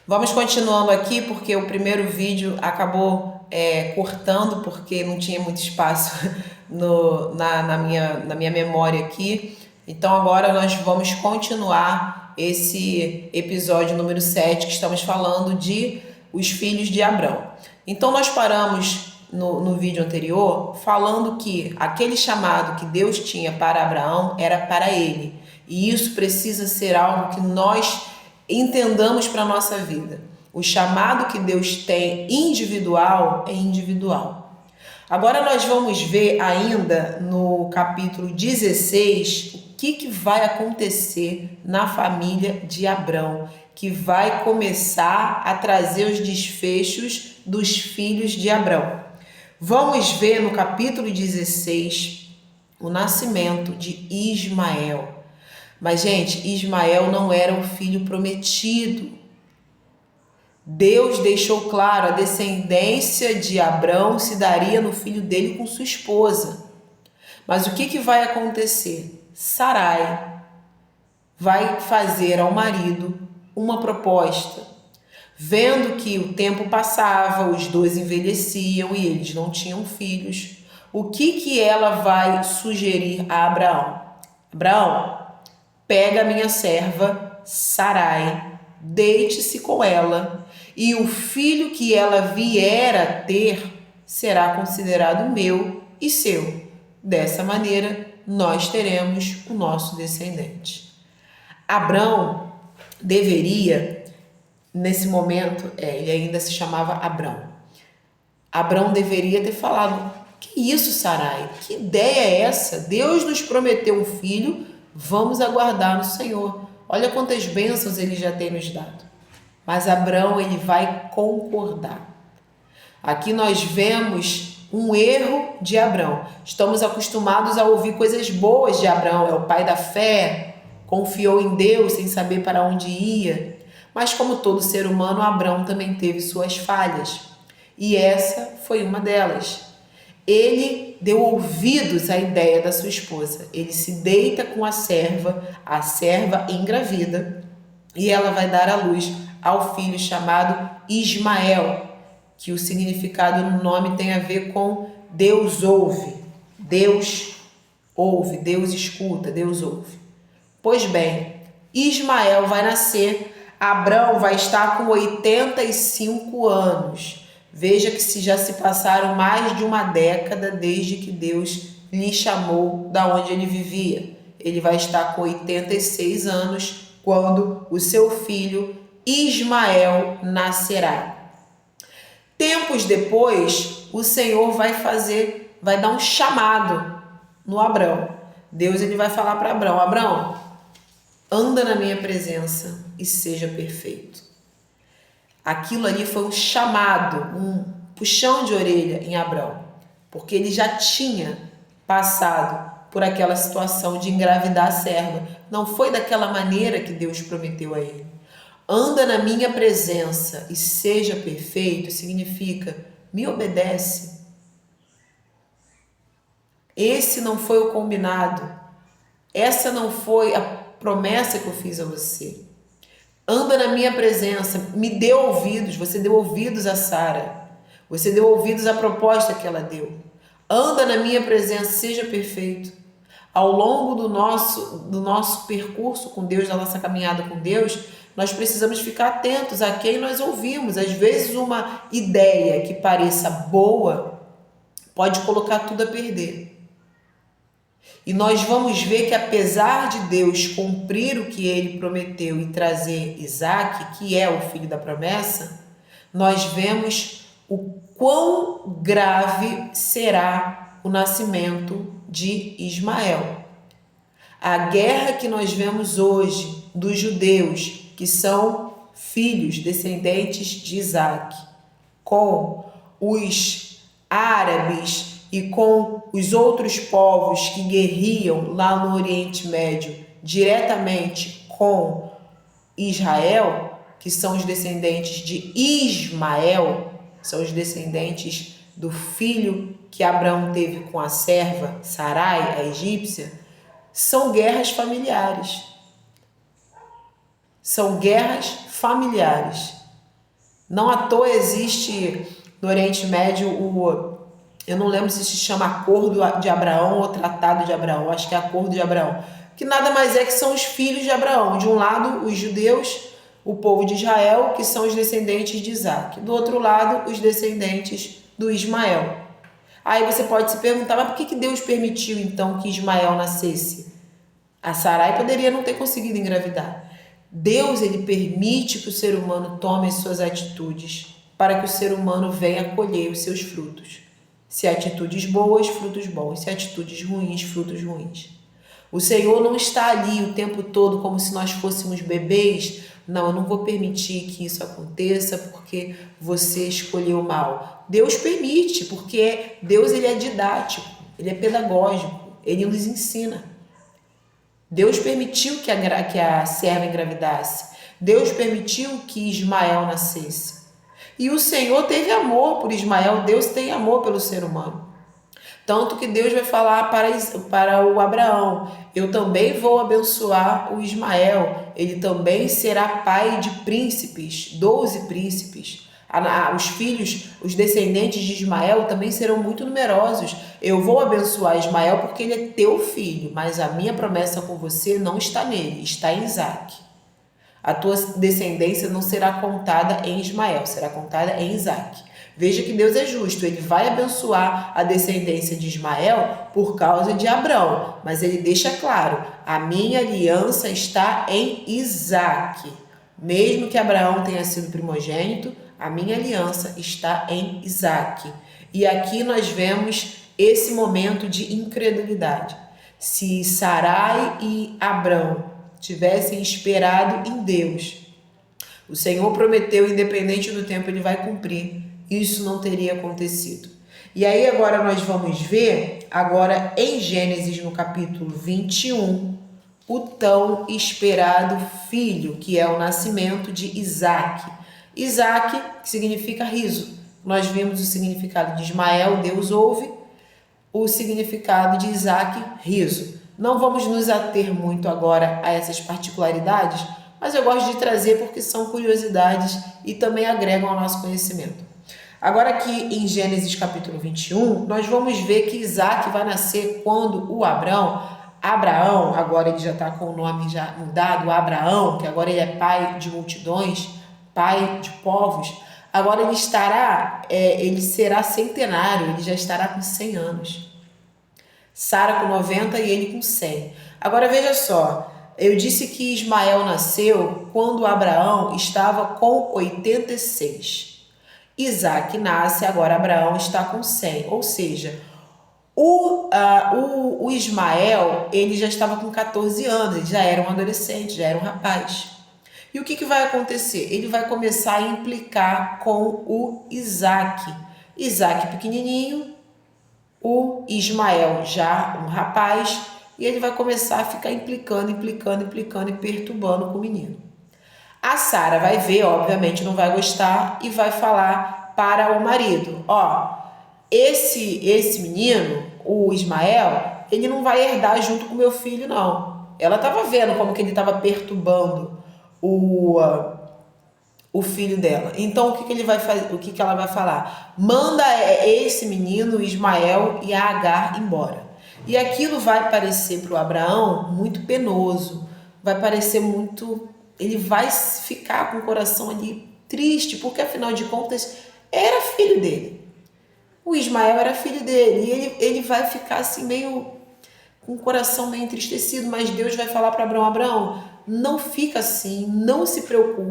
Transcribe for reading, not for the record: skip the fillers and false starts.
Vamos continuando aqui porque o primeiro vídeo acabou cortando porque não tinha muito espaço na minha memória aqui. Então agora nós vamos continuar esse episódio número 7 que estamos falando de os filhos de Abrão. Então nós paramos no vídeo anterior falando que aquele chamado que Deus tinha para Abraão era para ele. E isso precisa ser algo que nós entendamos para a nossa vida. O chamado que Deus tem individual é individual. Agora nós vamos ver ainda no capítulo 16 o que vai acontecer na família de Abrão, que vai começar a trazer os desfechos dos filhos de Abrão. Vamos ver no capítulo 16 o nascimento de Ismael. Mas, gente, Ismael não era o filho prometido. Deus deixou claro, a descendência de Abrão se daria no filho dele com sua esposa. Mas o que vai acontecer? Sarai vai fazer ao marido uma proposta. Vendo que o tempo passava, os dois envelheciam e eles não tinham filhos, o que ela vai sugerir a Abraão? Abraão, pega a minha serva Sarai, deite-se com ela, e o filho que ela vier a ter será considerado meu e seu. Dessa maneira, nós teremos o nosso descendente. Abrão deveria, nesse momento, ele ainda se chamava Abrão. Abrão deveria ter falado: que isso, Sarai? Que ideia é essa? Deus nos prometeu um filho, vamos aguardar no Senhor. Olha quantas bênçãos ele já tem nos dado. Mas Abrão, ele vai concordar. Aqui nós vemos um erro de Abrão. Estamos acostumados a ouvir coisas boas de Abrão. É o pai da fé, confiou em Deus sem saber para onde ia. Mas como todo ser humano, Abrão também teve suas falhas. E essa foi uma delas. Ele deu ouvidos à ideia da sua esposa. Ele se deita com a serva engravida, e ela vai dar à luz ao filho chamado Ismael, que o significado no nome tem a ver com Deus ouve. Deus ouve, Deus escuta, Deus ouve. Pois bem, Ismael vai nascer, Abrão vai estar com 85 anos. Veja que já se passaram mais de uma década desde que Deus lhe chamou da onde ele vivia. Ele vai estar com 86 anos quando o seu filho Ismael nascerá. Tempos depois, o Senhor vai dar um chamado no Abrão. Deus ele vai falar para Abrão: Abrão, anda na minha presença e seja perfeito. Aquilo ali foi um chamado, um puxão de orelha em Abrão, porque ele já tinha passado por aquela situação de engravidar a serva. Não foi daquela maneira que Deus prometeu a ele. Anda na minha presença e seja perfeito significa: me obedece. Esse não foi o combinado. Essa não foi a promessa que eu fiz a você. Anda na minha presença, me dê ouvidos. Você deu ouvidos a Sara. Você deu ouvidos à proposta que ela deu. Anda na minha presença, seja perfeito. Ao longo do nosso percurso com Deus, da nossa caminhada com Deus, nós precisamos ficar atentos a quem nós ouvimos. Às vezes uma ideia que pareça boa pode colocar tudo a perder. E nós vamos ver que apesar de Deus cumprir o que ele prometeu e trazer Isaac, que é o filho da promessa, nós vemos o quão grave será o nascimento de Ismael. A guerra que nós vemos hoje dos judeus, que são filhos, descendentes de Isaac, com os árabes e com os outros povos que guerriam lá no Oriente Médio diretamente com Israel, que são os descendentes de Ismael, são os descendentes do filho que Abraão teve com a serva Sarai, a egípcia, são guerras familiares. São guerras familiares. Não à toa existe no Oriente Médio eu não lembro se se chama Acordo de Abraão ou Tratado de Abraão, acho que é Acordo de Abraão, que nada mais é que são os filhos de Abraão. De um lado, os judeus, o povo de Israel, que são os descendentes de Isaac. Do outro lado, os descendentes do Ismael. Aí você pode se perguntar, mas por que Deus permitiu então que Ismael nascesse? A Sarai poderia não ter conseguido engravidar. Deus, ele permite que o ser humano tome as suas atitudes para que o ser humano venha colher os seus frutos. Se atitudes boas, frutos bons. Se atitudes ruins, frutos ruins. O Senhor não está ali o tempo todo como se nós fôssemos bebês. Não, eu não vou permitir que isso aconteça porque você escolheu mal. Deus permite, porque Deus, ele é didático, ele é pedagógico, ele nos ensina. Deus permitiu que a serva engravidasse. Deus permitiu que Ismael nascesse. E o Senhor teve amor por Ismael. Deus tem amor pelo ser humano. Tanto que Deus vai falar para o Abraão: eu também vou abençoar o Ismael. Ele também será pai de príncipes, 12 príncipes. Os filhos, os descendentes de Ismael também serão muito numerosos. Eu vou abençoar Ismael porque ele é teu filho, mas a minha promessa com você não está nele, está em Isaque. A tua descendência não será contada em Ismael, será contada em Isaque. Veja que Deus é justo, ele vai abençoar a descendência de Ismael por causa de Abraão, mas ele deixa claro: a minha aliança está em Isaque. Mesmo que Abraão tenha sido primogênito, a minha aliança está em Isaque. E aqui nós vemos esse momento de incredulidade. Se Sarai e Abrão tivessem esperado em Deus, o Senhor prometeu, independente do tempo, ele vai cumprir. Isso não teria acontecido. E aí agora nós vamos ver, agora em Gênesis, no capítulo 21, o tão esperado filho, que é o nascimento de Isaque. Isaque, que significa riso. Nós vimos o significado de Ismael, Deus ouve, o significado de Isaque, riso. Não vamos nos ater muito agora a essas particularidades, mas eu gosto de trazer porque são curiosidades e também agregam ao nosso conhecimento. Agora aqui em Gênesis capítulo 21, nós vamos ver que Isaque vai nascer quando o Abraão, agora ele já está com o nome já mudado, Abraão, que agora ele é pai de multidões, pai de povos, agora ele será centenário, ele já estará com 100 anos. Sara com 90 e ele com 100. Agora veja só, eu disse que Ismael nasceu quando Abraão estava com 86. Isaque nasce, agora Abraão está com 100. Ou seja, o Ismael, ele já estava com 14 anos, ele já era um adolescente, já era um rapaz. E o que vai acontecer? Ele vai começar a implicar com o Isaque. Isaque pequenininho, o Ismael já um rapaz, e ele vai começar a ficar implicando e perturbando com o menino. A Sara vai ver, obviamente não vai gostar, e vai falar para o marido: ó, esse menino, o Ismael, ele não vai herdar junto com meu filho, não. Ela estava vendo como que ele estava perturbando o filho dela. Então o que ele vai fazer? O que ela vai falar? Manda esse menino, Ismael, e a Agar embora. E aquilo vai parecer para o Abraão muito penoso, vai parecer muito. Ele vai ficar com o coração ali triste, porque afinal de contas era filho dele. O Ismael era filho dele, e ele vai ficar assim meio com o coração meio entristecido, mas Deus vai falar para Abraão: Abraão, não fica assim, não se preocupe.